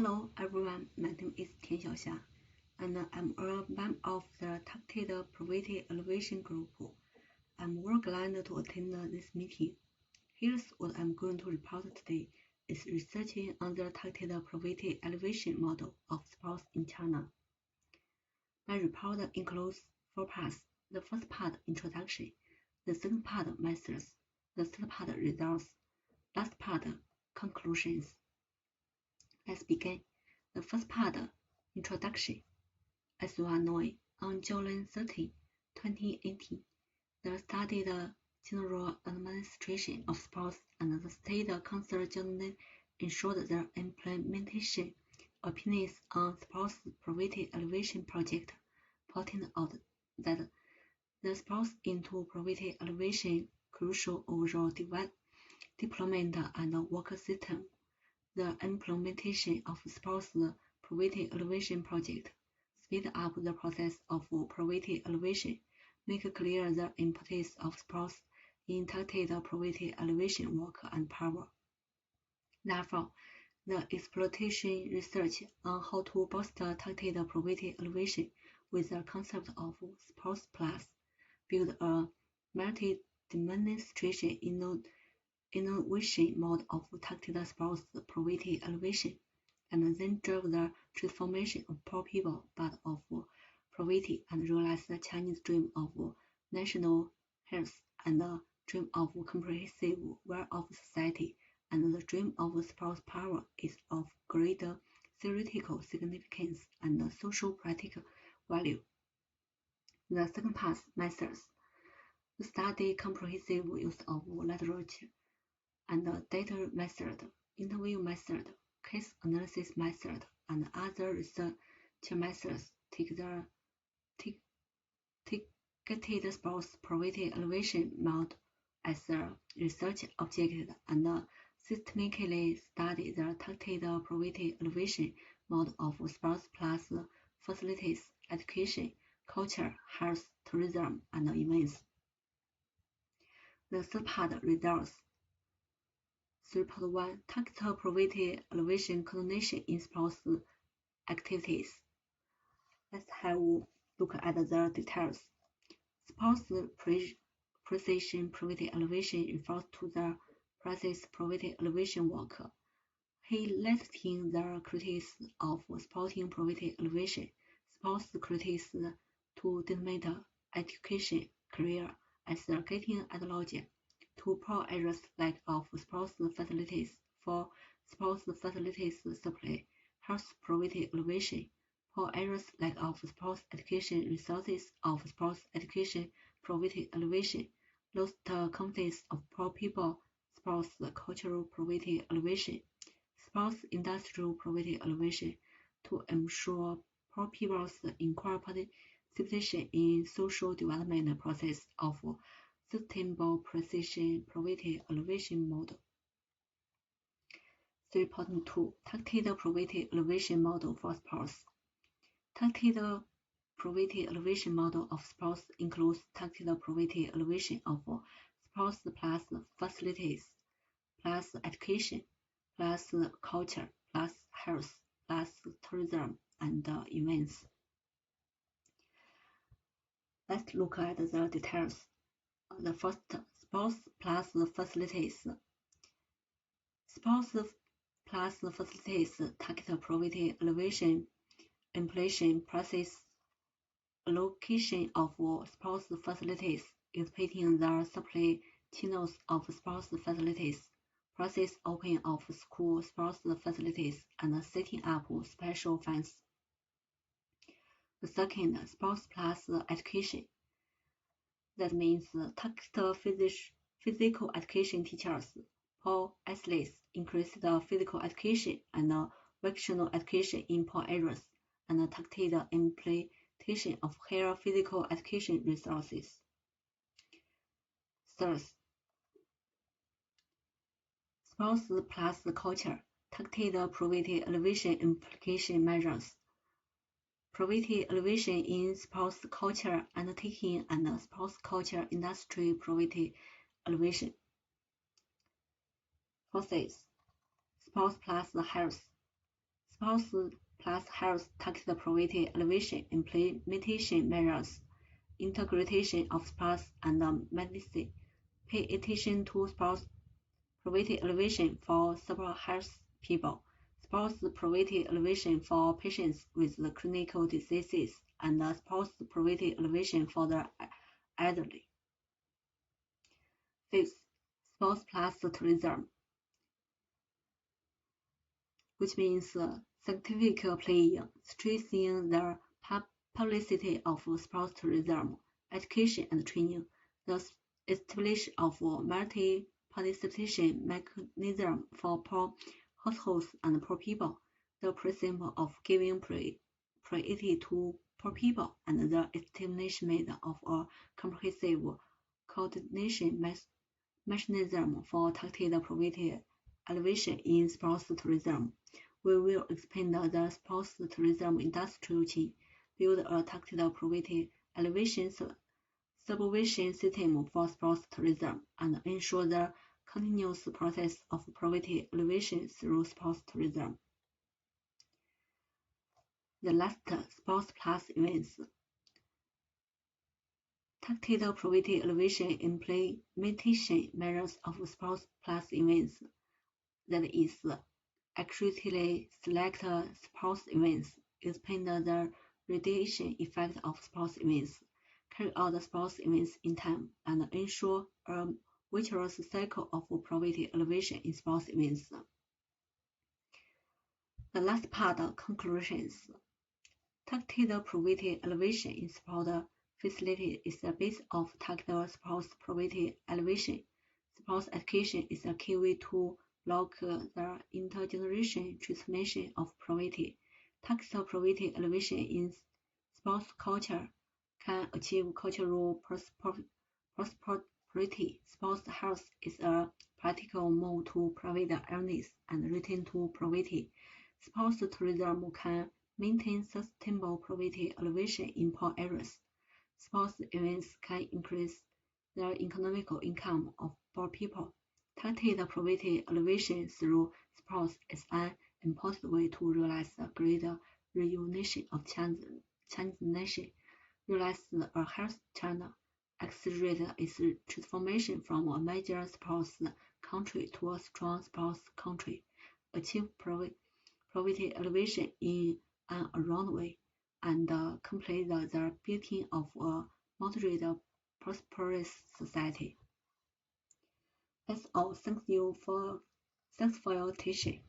Hello everyone, my name is Tian Xiaoxia, and I'm a member of the Targeted Poverty Elevation Group. I'm very glad to attend this meeting. Here's what I'm going to report today is researching on the targeted poverty elevation model of sports in China. My report includes 4 parts. The first part, introduction. The second part, methods. The third part, results. Last part, conclusions. Let's begin. The first part, introduction. As you are knowing, on July 30, 2018, the studied general administration of sports and the state council generally ensured the implementation opinions on sports poverty elevation project, pointing out that the sports into poverty elevation crucial overall deployment and work system. The implementation of sports poverty elevation project speed up the process of poverty elevation, make clear the importance of sports in targeted poverty elevation work and power. Therefore, the exploitation research on how to bolster targeted poverty elevation with the concept of sports plus build a multi-demonstration innovation mode of targeted sports poverty elevation, and then drove the transformation of poor people but of poverty and realize the Chinese dream of national health and the dream of comprehensive well of society, and the dream of sports power is of great theoretical significance and social practical value. The second part, methods. The study comprehensive use of literature and data method, interview method, case analysis method, and other research methods take the targeted sports poverty elevation mode as a research object and systematically study the targeted poverty elevation mode of sports plus facilities, education, culture, health, tourism, and events. The third part, results. 3.1 Targeted poverty elevation coordination in sports activities. Let's have a look at the details. Sports precision poverty elevation refers to the precise poverty elevation work. Highlighting the critics of sporting poverty elevation, sports critics to determine education career as the getting analogy to poor areas lack of sports facilities for sports facilities supply, health poverty elevation, poor areas lack of sports education resources of sports education poverty elevation, lost confidence of poor people, sports cultural poverty elevation, sports industrial poverty elevation to ensure poor people's equal participation in social development process of sustainable precision poverty elevation model. 3.2 Targeted poverty elevation model for sports. Targeted poverty elevation model of sports includes targeted poverty elevation of sports plus facilities, plus education, plus culture, plus health, plus tourism, and events. Let's look at the details. The first, sports plus facilities. Sports plus facilities target poverty elevation, inflation process, allocation of sports facilities, expanding the supply channels of sports facilities, process opening of school sports facilities, and setting up special funds. The second, sports plus education. That means target physical education teachers, poor athletes, increase the physical education and vocational education in poor areas, and targeted implementation of higher physical education resources. Third, sports plus culture, targeted poverty elevation implication measures. Poverty elevation in sports culture undertaking and sports culture industry poverty elevation. Fourth, sports plus health. Sports plus health targeted poverty elevation implementation measures, integration of sports and medicine. Pay attention to sports poverty elevation for super health people, sports poverty elevation for patients with chronic diseases, and sports poverty elevation for the elderly. Fifth, sports plus tourism, which means scientific playing, stressing the publicity of sports tourism, education and training, the establishment of multi-participation mechanism for poor households and poor people, the principle of giving priority to poor people, and the establishment of a comprehensive coordination mechanism for targeted poverty elevation in sports tourism. We will expand the sports tourism industry chain, build a targeted poverty elevation supervision system for sports tourism, and ensure the continuous process of poverty elevation through sports tourism. The last, sports plus events. Targeted poverty elevation implementation measures of sports plus events, that is, accurately select sports events, expand the radiation effect of sports events, carry out the sports events in time, and ensure a virtuous cycle of poverty elevation in sports events. The last part, conclusions. Targeted poverty elevation in sport facilities is the base of targeted sports poverty elevation. Sports education is a key way to block the intergeneration transmission of poverty. Targeted poverty elevation in sports culture can achieve cultural prosperity. Sports health is a practical mode to prevent illness and return to poverty. Sports tourism can maintain sustainable poverty elevation in poor areas. Sports events can increase the economic income of poor people. Targeted poverty elevation through sports is an important way to realize the great reunification of Chinese nation, realize a healthy China, accelerate its transformation from a major sports country to a strong sports country, achieve poverty elevation in an around way, and complete the building of a moderate, prosperous society. That's all. Thanks for your attention.